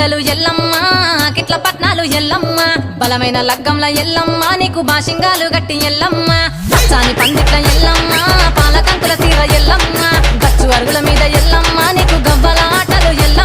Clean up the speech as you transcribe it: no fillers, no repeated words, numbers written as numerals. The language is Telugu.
కొండలు ఎల్లమ్మ కిట్ల పట్నాలు ఎల్లమ్మ బలమైన లగ్గంల ఎల్లమ్మ నీకు బాషింగాలు గట్టి ఎల్లమ్మ పచ్చాని పందిట్ల ఎల్లమ్మ పాలకంకుల తీర ఎల్లమ్మ గచ్చు అరుగుల మీద ఎల్లమ్మ నీకు గవ్వల ఆటలు ఎల్లమ్మ